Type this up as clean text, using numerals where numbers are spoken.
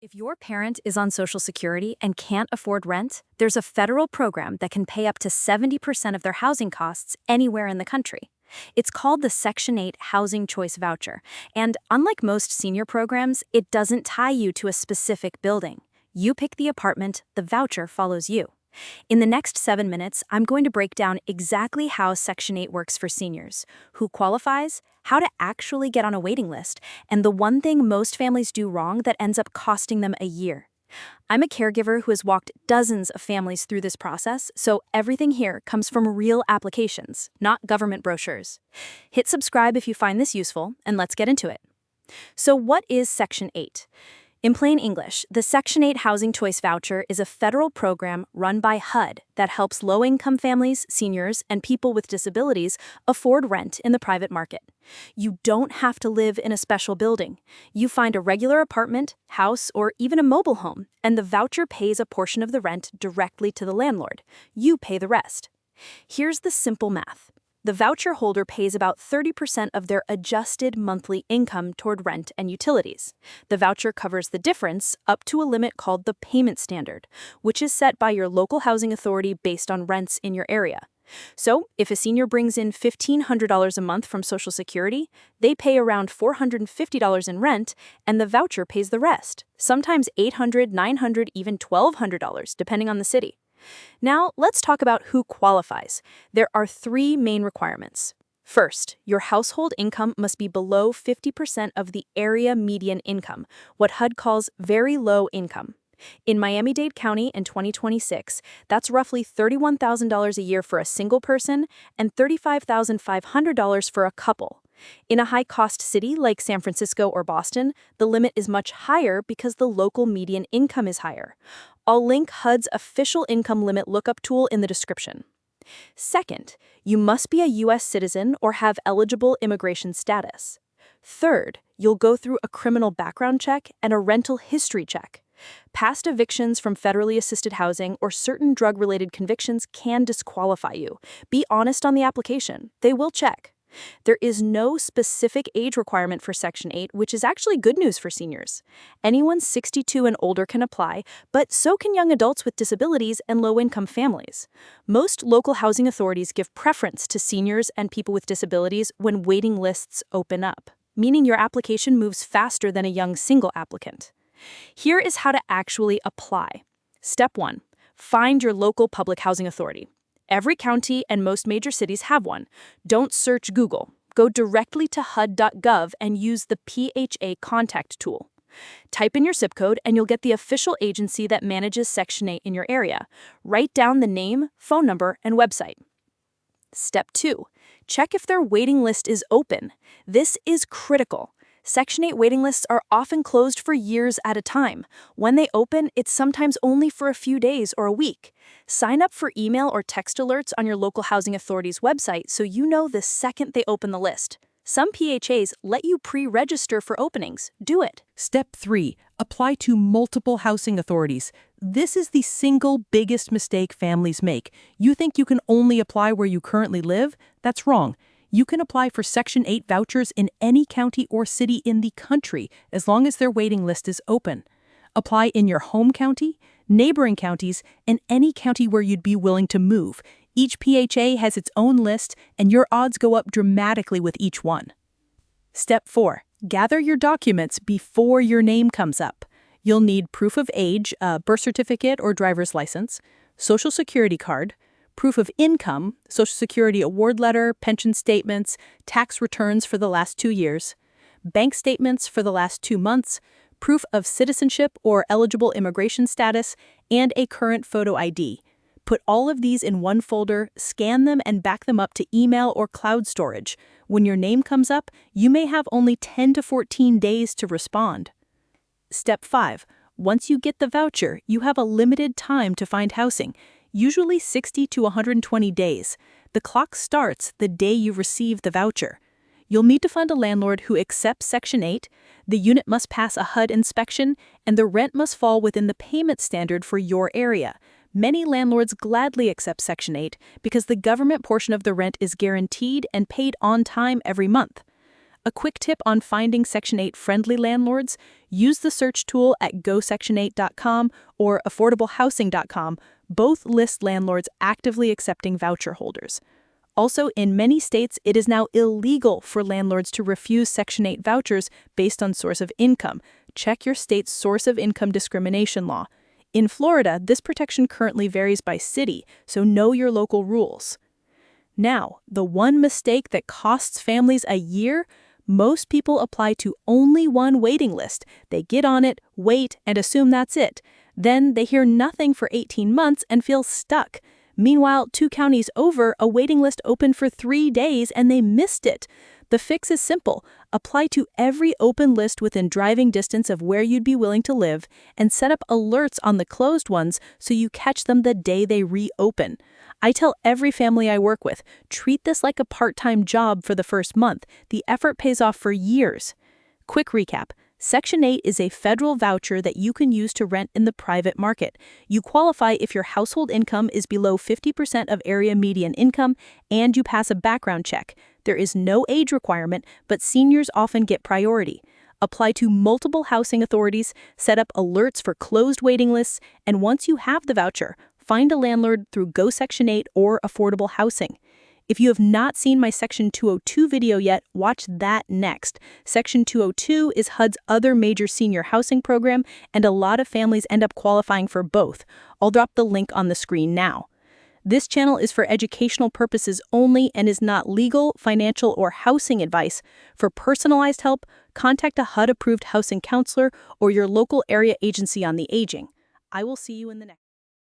If your parent is on Social Security and can't afford rent, there's a federal program that can pay up to 70% of their housing costs anywhere in the country. It's called the Section 8 Housing Choice Voucher, and unlike most senior programs, it doesn't tie you to a specific building. You pick the apartment, the voucher follows you. In the next 7 minutes, I'm going to break down exactly how Section 8 works for seniors, who qualifies, how to actually get on a waiting list, and the one thing most families do wrong that ends up costing them a year. I'm a caregiver who has walked dozens of families through this process, so everything here comes from real applications, not government brochures. Hit subscribe if you find this useful, and let's get into it. So what is Section 8? In plain English, the Section 8 Housing Choice Voucher is a federal program run by HUD that helps low-income families, seniors, and people with disabilities afford rent in the private market. You don't have to live in a special building. You find a regular apartment, house, or even a mobile home, and the voucher pays a portion of the rent directly to the landlord. You pay the rest. Here's the simple math. The voucher holder pays about 30% of their adjusted monthly income toward rent and utilities. The voucher covers the difference up to a limit called the payment standard, which is set by your local housing authority based on rents in your area. So, if a senior brings in $1,500 a month from Social Security, they pay around $450 in rent, and the voucher pays the rest, sometimes $800, $900, even $1,200, depending on the city. Now, let's talk about who qualifies. There are 3 main requirements. First, your household income must be below 50% of the area median income, what HUD calls very low income. In Miami-Dade County in 2026, that's roughly $31,000 a year for a single person and $35,500 for a couple. In a high-cost city like San Francisco or Boston, the limit is much higher because the local median income is higher. I'll link HUD's official income limit lookup tool in the description. Second, you must be a U.S. citizen or have eligible immigration status. Third, you'll go through a criminal background check and a rental history check. Past evictions from federally assisted housing or certain drug-related convictions can disqualify you. Be honest on the application. They will check. There is no specific age requirement for Section 8, which is actually good news for seniors. Anyone 62 and older can apply, but so can young adults with disabilities and low-income families. Most local housing authorities give preference to seniors and people with disabilities when waiting lists open up, meaning your application moves faster than a young single applicant. Here is how to actually apply. Step 1. Find your local public housing authority. Every county and most major cities have one. Don't search Google. Go directly to HUD.gov and use the PHA contact tool. Type in your zip code and you'll get the official agency that manages Section 8 in your area. Write down the name, phone number, and website. Step 2. Check if their waiting list is open. This is critical. Section 8 waiting lists are often closed for years at a time. When they open, it's sometimes only for a few days or a week. Sign up for email or text alerts on your local housing authority's website so you know the second they open the list. Some PHAs let you pre-register for openings. Do it. Step 3. Apply to multiple housing authorities. This is the single biggest mistake families make. You think you can only apply where you currently live? That's wrong. You can apply for Section 8 vouchers in any county or city in the country as long as their waiting list is open. Apply in your home county, neighboring counties, and any county where you'd be willing to move. Each PHA has its own list, and your odds go up dramatically with each one. Step 4. Gather your documents before your name comes up. You'll need proof of age, a birth certificate or driver's license, Social Security card, proof of income, Social Security award letter, pension statements, tax returns for the last 2 years, bank statements for the last 2 months, proof of citizenship or eligible immigration status, and a current photo ID. Put all of these in one folder, scan them, and back them up to email or cloud storage. When your name comes up, you may have only 10 to 14 days to respond. Step 5. Once you get the voucher, you have a limited time to find housing. Usually 60 to 120 days. The clock starts the day you receive the voucher. You'll need to find a landlord who accepts Section 8, the unit must pass a HUD inspection, and the rent must fall within the payment standard for your area. Many landlords gladly accept Section 8 because the government portion of the rent is guaranteed and paid on time every month. A quick tip on finding Section 8 friendly landlords: use the search tool at gosection8.com or affordablehousing.com. Both list landlords actively accepting voucher holders. Also, in many states, it is now illegal for landlords to refuse Section 8 vouchers based on source of income. Check your state's source of income discrimination law. In Florida, this protection currently varies by city, so know your local rules. Now, the one mistake that costs families a year: most people apply to only one waiting list. They get on it, wait, and assume that's it. Then they hear nothing for 18 months and feel stuck. Meanwhile, 2 counties over, a waiting list opened for 3 days and they missed it. The fix is simple. Apply to every open list within driving distance of where you'd be willing to live and set up alerts on the closed ones so you catch them the day they reopen. I tell every family I work with, treat this like a part-time job for the first month. The effort pays off for years. Quick recap. Section 8 is a federal voucher that you can use to rent in the private market. You qualify if your household income is below 50% of area median income and you pass a background check. There is no age requirement, but seniors often get priority. Apply to multiple housing authorities, set up alerts for closed waiting lists, and once you have the voucher, find a landlord through Go Section 8 or Affordable Housing. If you have not seen my Section 202 video yet, watch that next. Section 202 is HUD's other major senior housing program, and a lot of families end up qualifying for both. I'll drop the link on the screen now. This channel is for educational purposes only and is not legal, financial, or housing advice. For personalized help, contact a HUD-approved housing counselor or your local area agency on the aging. I will see you in the next